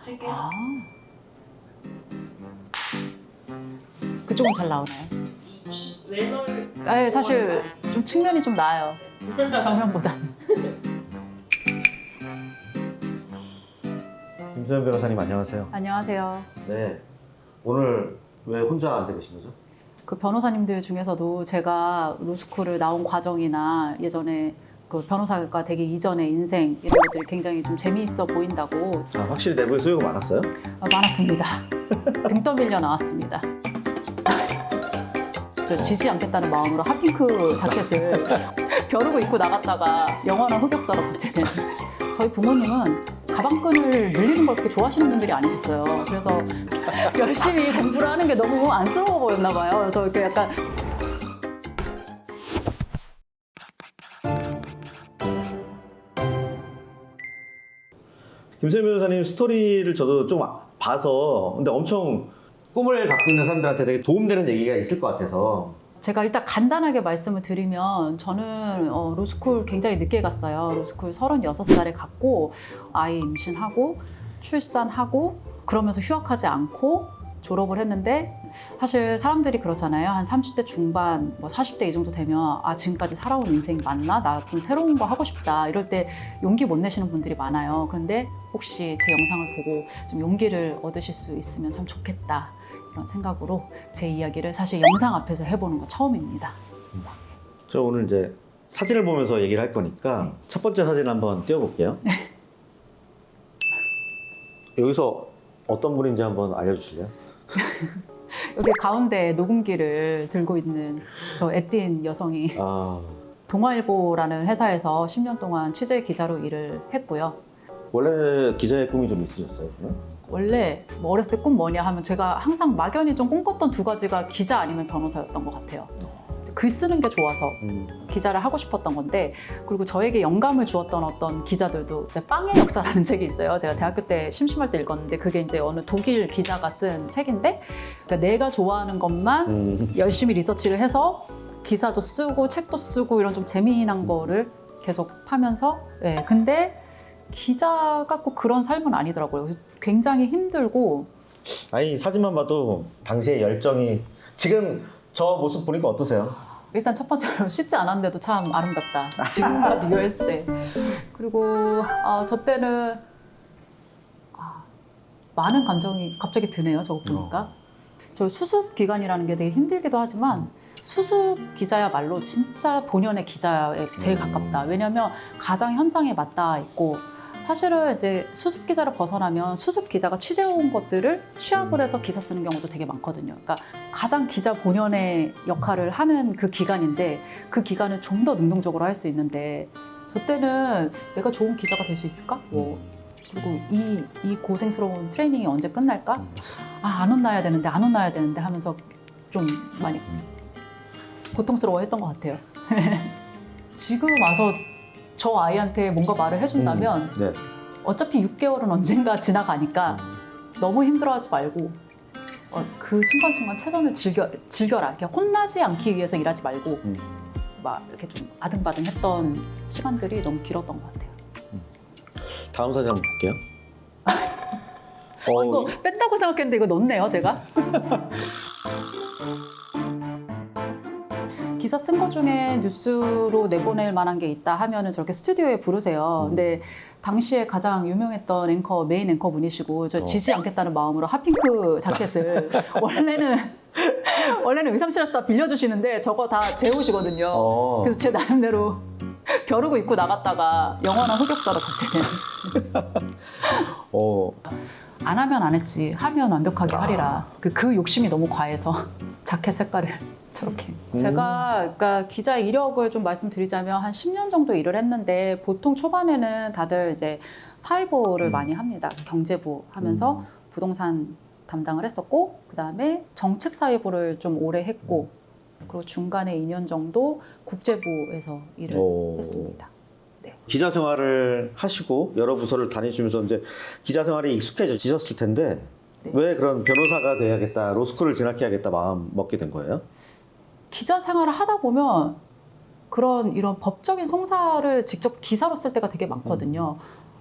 찔게요. 아. 그쪽은 잘 나오나요? 이 웰널. 네, 사실 좀 측면이 좀 나아요. 정면보다. 김소연 변호사님 안녕하세요. 안녕하세요. 네, 오늘 왜 혼자 앉아 계신 거죠? 그 변호사님들 중에서도 제가 로스쿨을 나온 과정이나 예전에 그 변호사가 되기 이전의 인생 이런 것들이 굉장히 좀 재미있어 보인다고 확실히 내부에 수요가 많았어요? 많았습니다. 등 떠밀려 나왔습니다. 저 지지 않겠다는 마음으로 핫핑크 자켓을 벼르고 입고 나갔다가 영원한 흑역사로 박제된 저희 부모님은 가방끈을 늘리는 걸 그렇게 좋아하시는 분들이 아니셨어요. 그래서 열심히 공부를 하는 게 너무 안쓰러워 보였나 봐요. 그래서 이렇게 약간 김소연 변호사님 스토리를 저도 좀 봐서 근데 엄청 꿈을 갖고 있는 사람들한테 되게 도움되는 얘기가 있을 것 같아서 제가 일단 간단하게 말씀을 드리면 저는 로스쿨 굉장히 늦게 갔어요. 로스쿨 36살에 갔고 아이 임신하고 출산하고 그러면서 휴학하지 않고 졸업을 했는데 사실 사람들이 그렇잖아요. 한 30대 중반, 뭐 40대 이 정도 되면 아 지금까지 살아온 인생 맞나? 나 좀 새로운 거 하고 싶다. 이럴 때 용기 못 내시는 분들이 많아요. 근데 혹시 제 영상을 보고 좀 용기를 얻으실 수 있으면 참 좋겠다. 이런 생각으로 제 이야기를 사실 영상 앞에서 해보는 거 처음입니다. 저 오늘 이제 사진을 보면서 얘기를 할 거니까 첫 번째 사진 한번 띄워볼게요. 여기서 어떤 분인지 한번 알려주실래요? 여기 가운데 녹음기를 들고 있는 저 애띤 여성이 동아일보라는 회사에서 10년 동안 취재 기자로 일을 했고요. 원래 기자의 꿈이 좀 있으셨어요? 원래 뭐 어렸을 때 꿈 뭐냐 하면 제가 항상 막연히 좀 꿈꿨던 두 가지가 기자 아니면 변호사였던 것 같아요. 글 쓰는 게 좋아서 기자를 하고 싶었던 건데 그리고 저에게 영감을 주었던 어떤 기자들도 이제 빵의 역사라는 책이 있어요. 제가 대학교 때 심심할 때 읽었는데 그게 이제 어느 독일 기자가 쓴 책인데 그러니까 내가 좋아하는 것만 열심히 리서치를 해서 기사도 쓰고 책도 쓰고 이런 좀 재미난 거를 계속 파면서 네, 근데 기자가 꼭 그런 삶은 아니더라고요. 굉장히 힘들고 아니 사진만 봐도 당시의 열정이 지금 저 모습 보니까 어떠세요? 일단 첫 번째로 씻지 않았는데도 참 아름답다. 지금과 비교했을 때. 그리고 저 때는 많은 감정이 갑자기 드네요. 저거 보니까. 저 수습 기간이라는 게 되게 힘들기도 하지만 수습 기자야말로 진짜 본연의 기자에 제일 가깝다. 왜냐하면 가장 현장에 맞닿아 있고 사실은 이제 수습 기자를 벗어나면 수습 기자가 취재해온 것들을 취합을 해서 기사 쓰는 경우도 되게 많거든요. 그러니까 가장 기자 본연의 역할을 하는 그 기간인데 그 기간을 좀 더 능동적으로 할 수 있는데 저 때는 내가 좋은 기자가 될 수 있을까? 뭐 그리고 이 고생스러운 트레이닝이 언제 끝날까? 안 혼나야 되는데 안 혼나야 되는데 하면서 좀 많이 고통스러워했던 것 같아요. 지금 와서 저 아이한테 뭔가 말을 해준다면 네. 어차피 6개월은 언젠가 지나가니까 너무 힘들어하지 말고 그 순간순간 최선을 즐겨라. 이렇게 혼나지 않기 위해서 일하지 말고 막 이렇게 좀 아등바등했던 시간들이 너무 길었던 것 같아요. 다음 사진 한번 볼게요. 이거 뺀다고 생각했는데 이거 넣었네요, 제가. 기사 쓴 것 중에 뉴스로 내보낼 만한 게 있다 하면은 저렇게 스튜디오에 부르세요. 근데 당시에 가장 유명했던 메인 앵커 분이시고 저 지지 않겠다는 마음으로 핫핑크 자켓을 원래는 의상실에서 빌려주시는데 저거 다 재우시거든요. 그래서 제 나름대로 벼르고 입고 나갔다가 영원한 흑역사로 박제된. 안 하면 안 했지, 하면 완벽하게 하리라. 그 욕심이 너무 과해서 자켓 색깔을 저렇게. 제가 그러니까 기자 이력을 좀 말씀드리자면 한 10년 정도 일을 했는데 보통 초반에는 다들 이제 사회보를 많이 합니다. 경제부 하면서 부동산 담당을 했었고 그다음에 정책사회보를 좀 오래 했고 그리고 중간에 2년 정도 국제부에서 일을 했습니다. 네. 기자 생활을 하시고 여러 부서를 다니시면서 이제 기자 생활에 익숙해지셨을 텐데 네. 왜 그런 변호사가 돼야겠다, 로스쿨을 진학해야겠다 마음 먹게 된 거예요? 기자 생활을 하다 보면 이런 법적인 송사를 직접 기사로 쓸 때가 되게 많거든요.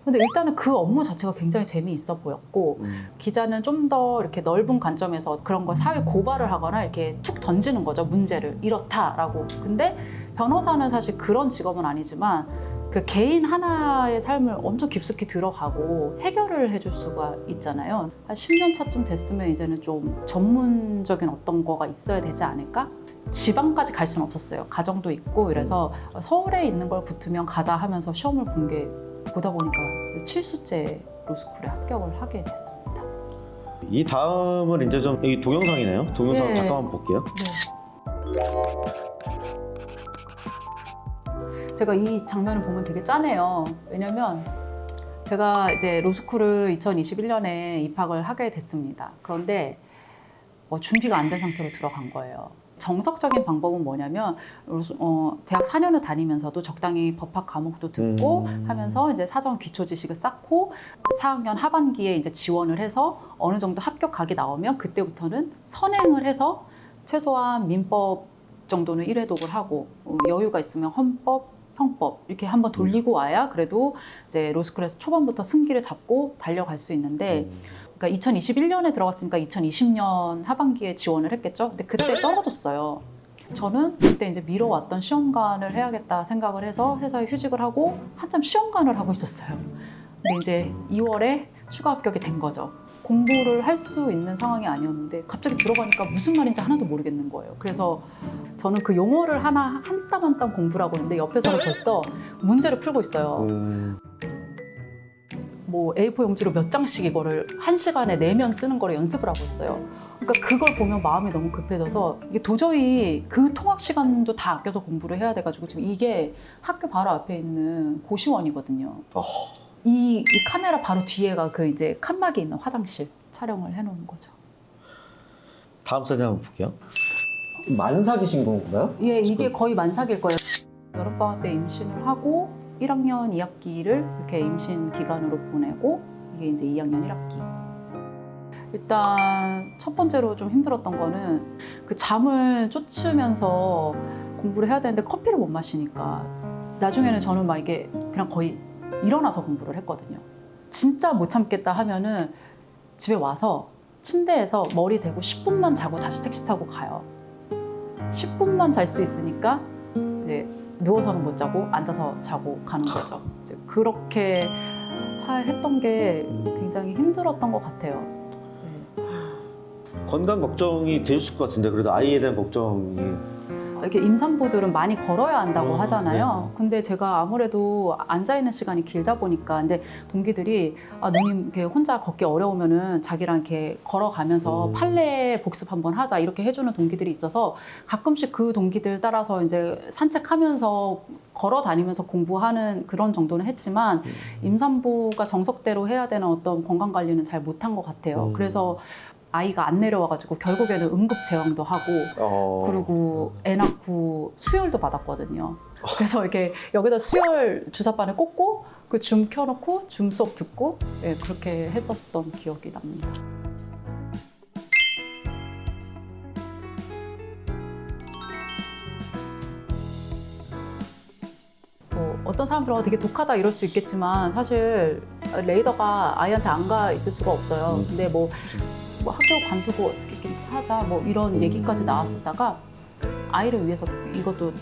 근데 일단은 그 업무 자체가 굉장히 재미있어 보였고 기자는 좀 더 이렇게 넓은 관점에서 그런 걸 사회 고발을 하거나 이렇게 툭 던지는 거죠. 문제를 이렇다라고. 근데 변호사는 사실 그런 직업은 아니지만 그 개인 하나의 삶을 엄청 깊숙이 들어가고 해결을 해줄 수가 있잖아요. 한 10년 차쯤 됐으면 이제는 좀 전문적인 어떤 거가 있어야 되지 않을까? 지방까지 갈 수는 없었어요. 가정도 있고 이래서 서울에 있는 걸 붙으면 가자 하면서 시험을 본 게 보다 보니까 7수째 로스쿨에 합격을 하게 됐습니다. 이 다음은 이제 좀 여기 동영상이네요. 동영상 네. 잠깐만 볼게요. 제가 이 장면을 보면 되게 짠해요. 왜냐면 제가 이제 로스쿨을 2021년에 입학을 하게 됐습니다. 그런데 준비가 안 된 상태로 들어간 거예요. 정석적인 방법은 뭐냐면 대학 4년을 다니면서도 적당히 법학 과목도 듣고 하면서 이제 사전 기초 지식을 쌓고 4학년 하반기에 이제 지원을 해서 어느 정도 합격각이 나오면 그때부터는 선행을 해서 최소한 민법 정도는 1회독을 하고 여유가 있으면 헌법, 형법 이렇게 한번 돌리고 와야 그래도 이제 로스쿨에서 초반부터 승기를 잡고 달려갈 수 있는데 그러니까 2021년에 들어갔으니까 2020년 하반기에 지원을 했겠죠. 근데 그때 떨어졌어요. 저는 그때 이제 미뤄왔던 시험관을 해야겠다 생각을 해서 회사에 휴직을 하고 한참 시험관을 하고 있었어요. 근데 이제 2월에 추가 합격이 된 거죠. 공부를 할 수 있는 상황이 아니었는데 갑자기 들어가니까 무슨 말인지 하나도 모르겠는 거예요. 그래서 저는 그 용어를 하나 한 땀 한 땀 공부를 하고 있는데 옆에서는 벌써 문제를 풀고 있어요. 뭐 A4 용지로 몇 장씩 이거를 1시간에 4면 쓰는 거를 연습을 하고 있어요. 그러니까 그걸 보면 마음이 너무 급해져서 이게 도저히 그 통학 시간도 다 아껴서 공부를 해야 돼가지고 지금 이게 학교 바로 앞에 있는 고시원이거든요. 이 카메라 바로 뒤에가 그 이제 칸막이 있는 화장실 촬영을 해놓은 거죠. 다음 사진 한번 볼게요. 만삭이신 건가요? 예, 이게 거의 만삭일 거예요. 여름방학 때 임신을 하고 1학년 2학기를 이렇게 임신 기간으로 보내고 이게 이제 2학년 1학기. 일단 첫 번째로 좀 힘들었던 거는 그 잠을 쫓으면서 공부를 해야 되는데 커피를 못 마시니까 나중에는 저는 막 이게 그냥 거의 일어나서 공부를 했거든요. 진짜 못 참겠다 하면은 집에 와서 침대에서 머리 대고 10분만 자고 다시 택시 타고 가요. 10분만 잘 수 있으니까 이제 누워서는 못 자고 앉아서 자고 가는 거죠. 이제 그렇게 했던 게 굉장히 힘들었던 것 같아요. 네. 건강 걱정이 되셨을 것 같은데 그래도 아이에 대한 걱정이 이렇게 임산부들은 많이 걸어야 한다고 하잖아요. 네. 근데 제가 아무래도 앉아있는 시간이 길다 보니까 근데 동기들이 누님 이렇게 혼자 걷기 어려우면은 자기랑 이렇게 걸어가면서 판례 복습 한번 하자 이렇게 해주는 동기들이 있어서 가끔씩 그 동기들 따라서 이제 산책하면서 걸어 다니면서 공부하는 그런 정도는 했지만 임산부가 정석대로 해야 되는 어떤 건강 관리는 잘 못한 것 같아요. 그래서 아이가 안 내려와가지고 결국에는 응급제왕도 하고 그리고 애 낳고 수혈도 받았거든요. 그래서 이렇게 여기다 수혈 주사바늘 꽂고 그 줌 켜놓고 줌 수업 듣고 예, 그렇게 했었던 기억이 납니다. 어떤 사람들은 되게 독하다 이럴 수 있겠지만 사실 레이더가 아이한테 안 가 있을 수가 없어요. 근데 뭐 학교 관두고 어떻게 하자 뭐 이런 얘기까지 나왔었다가 아이를 위해서 이것도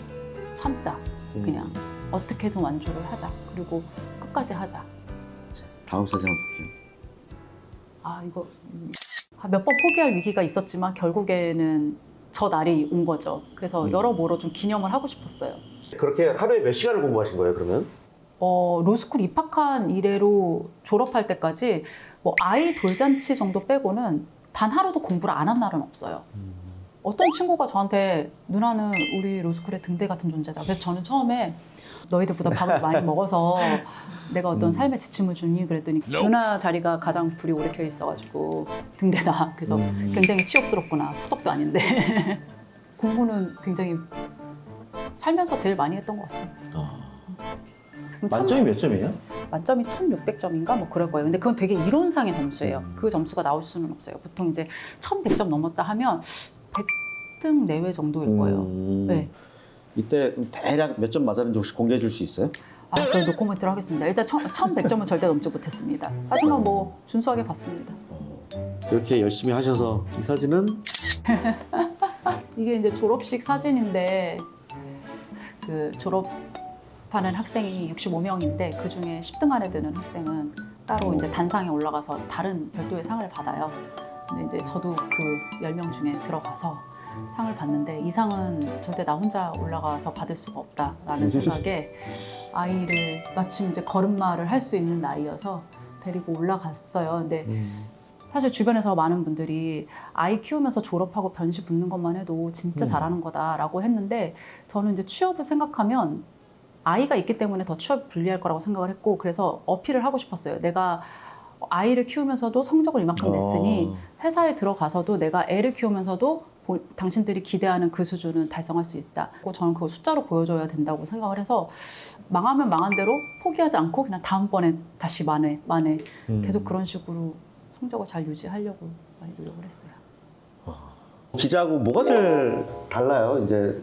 참자 그냥 어떻게든 완주를 하자 그리고 끝까지 하자. 다음 사진 한번 볼게요. 이거 몇 번 포기할 위기가 있었지만 결국에는 저 날이 온 거죠. 그래서 여러모로 좀 기념을 하고 싶었어요. 그렇게 하루에 몇 시간을 공부하신 거예요 그러면? 로스쿨 입학한 이래로 졸업할 때까지 뭐 아이 돌잔치 정도 빼고는 단 하루도 공부를 안 한 날은 없어요. 어떤 친구가 저한테 누나는 우리 로스쿨의 등대 같은 존재다. 그래서 저는 처음에 너희들보다 밥을 많이 먹어서 내가 어떤 삶의 지침을 주니 그랬더니 누나 자리가 가장 불이 오래 켜 있어가지고 등대다. 그래서 굉장히 치욕스럽구나. 수석도 아닌데. 공부는 굉장히 살면서 제일 많이 했던 것 같습니다. 만점이 몇 점이에요? 만점이 1600점인가 뭐 그럴 거예요. 근데 그건 되게 이론상의 점수예요. 그 점수가 나올 수는 없어요. 보통 이제 1100점 넘었다 하면 100등 내외 정도일 거예요. 네. 이때 대략 몇 점 맞았는지 혹시 공개해 줄 수 있어요? 그 노코멘트를 하겠습니다. 일단 1,100점은 절대 넘지 못했습니다. 하지만 뭐 준수하게 봤습니다. 이렇게 열심히 하셔서 이 사진은 이게 이제 졸업식 사진인데 그 졸업하는 학생이 65명인데 그 중에 10등 안에 드는 학생은 따로 이제 단상에 올라가서 다른 별도의 상을 받아요. 근데 이제 저도 그 10명 중에 들어가서 상을 받는데 이 상은 절대 나 혼자 올라가서 받을 수가 없다라는 생각에 아이를 마침 이제 걸음마를 할 수 있는 나이여서 데리고 올라갔어요. 근데 사실 주변에서 많은 분들이 아이 키우면서 졸업하고 변시 붙는 것만 해도 진짜 잘하는 거다라고 했는데 저는 이제 취업을 생각하면 아이가 있기 때문에 더 취업 불리할 거라고 생각을 했고 그래서 어필을 하고 싶었어요. 내가 아이를 키우면서도 성적을 이만큼 냈으니 회사에 들어가서도 내가 애를 키우면서도 당신들이 기대하는 그 수준은 달성할 수 있다. 저는 그걸 숫자로 보여줘야 된다고 생각을 해서 망하면 망한 대로 포기하지 않고 그냥 다음번에 다시 만회 계속 그런 식으로 성적을 잘 유지하려고 많이 노력을 했어요. 기자하고 뭐가 제일 달라요? 이제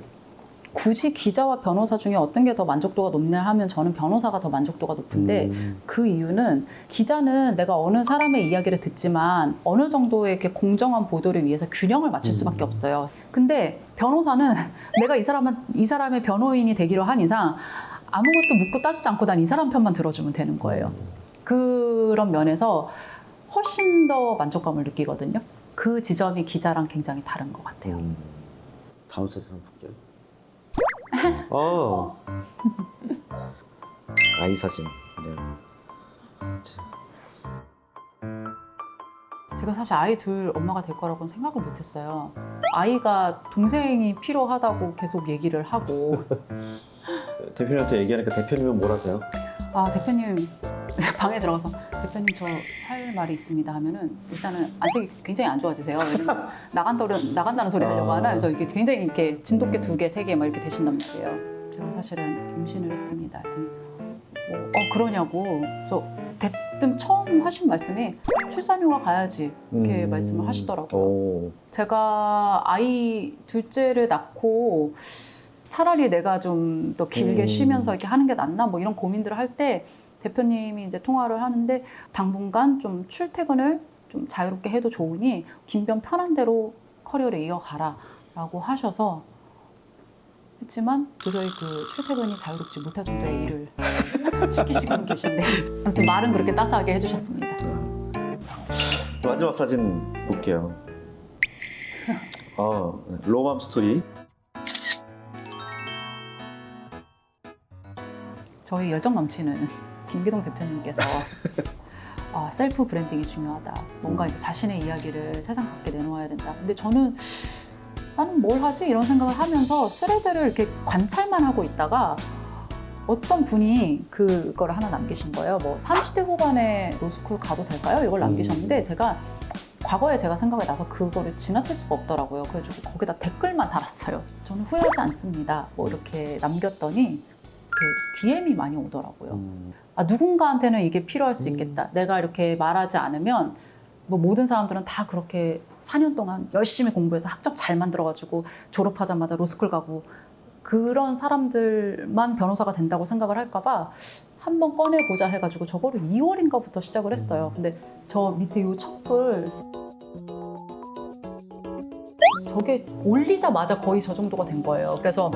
굳이 기자와 변호사 중에 어떤 게 더 만족도가 높냐 하면 저는 변호사가 더 만족도가 높은데 그 이유는 기자는 내가 어느 사람의 이야기를 듣지만 어느 정도의 이렇게 공정한 보도를 위해서 균형을 맞출 수밖에 없어요. 근데 변호사는 내가 이 사람의 변호인이 되기로 한 이상 아무것도 묻고 따지지 않고 난 이 사람 편만 들어주면 되는 거예요. 그런 면에서 훨씬 더 만족감을 느끼거든요. 그 지점이 기자랑 굉장히 다른 것 같아요. 다음 사진 한번 볼게요. 아이 사진. 네. 제가 사실 아이 둘 엄마가 될 거라고는 생각을 못했어요. 아이가 동생이 필요하다고 계속 얘기를 하고 대표님한테 얘기하니까 대표님은 뭘 하세요? 대표님 방에 들어가서 대표님 저 할 말이 있습니다 하면은 일단은 안색이 굉장히 안 좋아지세요. 왜냐면 나간다는 소리 하려고 하나 그래서 이게 굉장히 이렇게 진돗개 2개, 3개 막 이렇게 되신단 말이에요. 제가 사실은 임신을 했습니다. 했더니 그러냐고. 저 대뜸 처음 하신 말씀이 출산휴가 가야지 이렇게 말씀을 하시더라고요. 제가 아이 둘째를 낳고 차라리 내가 좀 더 길게 쉬면서 이렇게 하는 게 낫나 뭐 이런 고민들을 할 때 대표님이 이제 통화를 하는데 당분간 좀 출퇴근을 좀 자유롭게 해도 좋으니 김변 편한 대로 커리어를 이어가라라고 하셔서 했지만 도저히 그 출퇴근이 자유롭지 못할 정도의 일을 시키시고 계신데 아무튼 말은 그렇게 따스하게 해주셨습니다. 마지막 사진 볼게요. 로맘 스토리. 저희 열정 넘치는 김기동 대표님께서 셀프 브랜딩이 중요하다. 뭔가 이제 자신의 이야기를 세상 밖에 내놓아야 된다. 근데 나는 뭘 하지? 이런 생각을 하면서 스레드를 이렇게 관찰만 하고 있다가 어떤 분이 그걸 하나 남기신 거예요. 30대 후반에 로스쿨 가도 될까요? 이걸 남기셨는데 과거에 제가 생각이 나서 그거를 지나칠 수가 없더라고요. 그래가지고 거기다 댓글만 달았어요. 저는 후회하지 않습니다. 이렇게 남겼더니 DM이 많이 오더라고요. 누군가한테는 이게 필요할 수 있겠다. 내가 이렇게 말하지 않으면 모든 사람들은 다 그렇게 4년 동안 열심히 공부해서 학점 잘 만들어가지고 졸업하자마자 로스쿨 가고 그런 사람들만 변호사가 된다고 생각을 할까봐 한번 꺼내보자 해가지고 저거를 2월인가부터 시작을 했어요. 근데 저 밑에 이 첩글 저게 올리자마자 거의 저 정도가 된 거예요. 그래서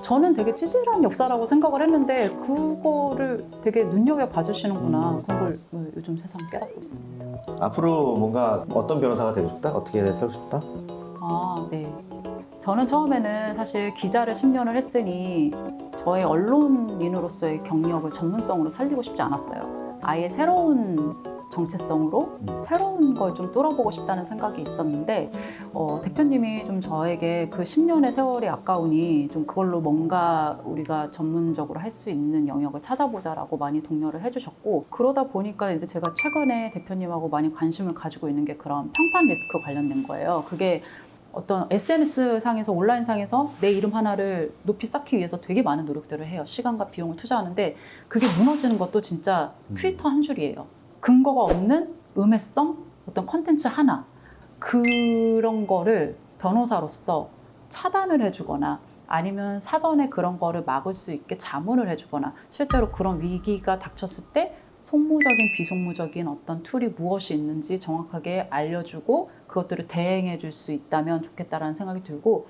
저는 되게 찌질한 역사라고 생각을 했는데 그거를 되게 눈여겨봐 주시는구나. 그걸 요즘 세상 깨닫고 있습니다. 앞으로 뭔가 어떤 변호사가 되고 싶다? 어떻게 살고 싶다? 네. 저는 처음에는 사실 기자를 10년을 했으니 저의 언론인으로서의 경력을 전문성으로 살리고 싶지 않았어요. 아예 새로운 정체성으로 새로운 걸 좀 뚫어보고 싶다는 생각이 있었는데 대표님이 좀 저에게 그 10년의 세월이 아까우니 좀 그걸로 뭔가 우리가 전문적으로 할 수 있는 영역을 찾아보자라고 많이 독려를 해주셨고 그러다 보니까 이제 제가 최근에 대표님하고 많이 관심을 가지고 있는 게 그런 평판 리스크 관련된 거예요. 그게 어떤 SNS 상에서 온라인 상에서 내 이름 하나를 높이 쌓기 위해서 되게 많은 노력들을 해요. 시간과 비용을 투자하는데 그게 무너지는 것도 진짜 트위터 한 줄이에요. 근거가 없는 음해성 어떤 콘텐츠 하나 그런 거를 변호사로서 차단을 해주거나 아니면 사전에 그런 거를 막을 수 있게 자문을 해주거나 실제로 그런 위기가 닥쳤을 때 속무적인 비속무적인 어떤 툴이 무엇이 있는지 정확하게 알려주고 그것들을 대행해 줄 수 있다면 좋겠다라는 생각이 들고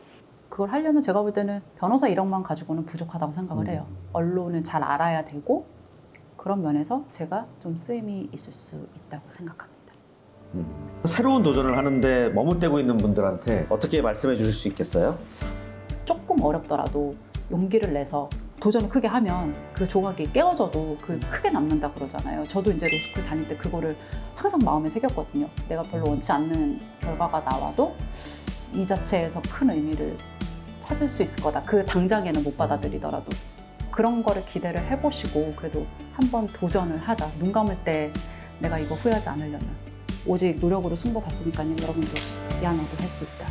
그걸 하려면 제가 볼 때는 변호사 이력만 가지고는 부족하다고 생각을 해요. 언론을 잘 알아야 되고 그런 면에서 제가 좀 쓰임이 있을 수 있다고 생각합니다. 새로운 도전을 하는데 머뭇대고 있는 분들한테 어떻게 말씀해 주실 수 있겠어요? 조금 어렵더라도 용기를 내서 도전을 크게 하면 그 조각이 깨어져도 그 크게 남는다 그러잖아요. 저도 이제 로스쿨 다닐 때 그거를 항상 마음에 새겼거든요. 내가 별로 원치 않는 결과가 나와도 이 자체에서 큰 의미를 찾을 수 있을 거다. 그 당장에는 못 받아들이더라도 그런 거를 기대를 해보시고 그래도 한번 도전을 하자. 눈 감을 때 내가 이거 후회하지 않으려면 오직 노력으로 승부 봤으니까요. 여러분도 야 너도 할 수 있다.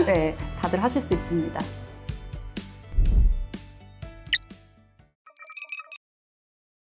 네, 다들 하실 수 있습니다.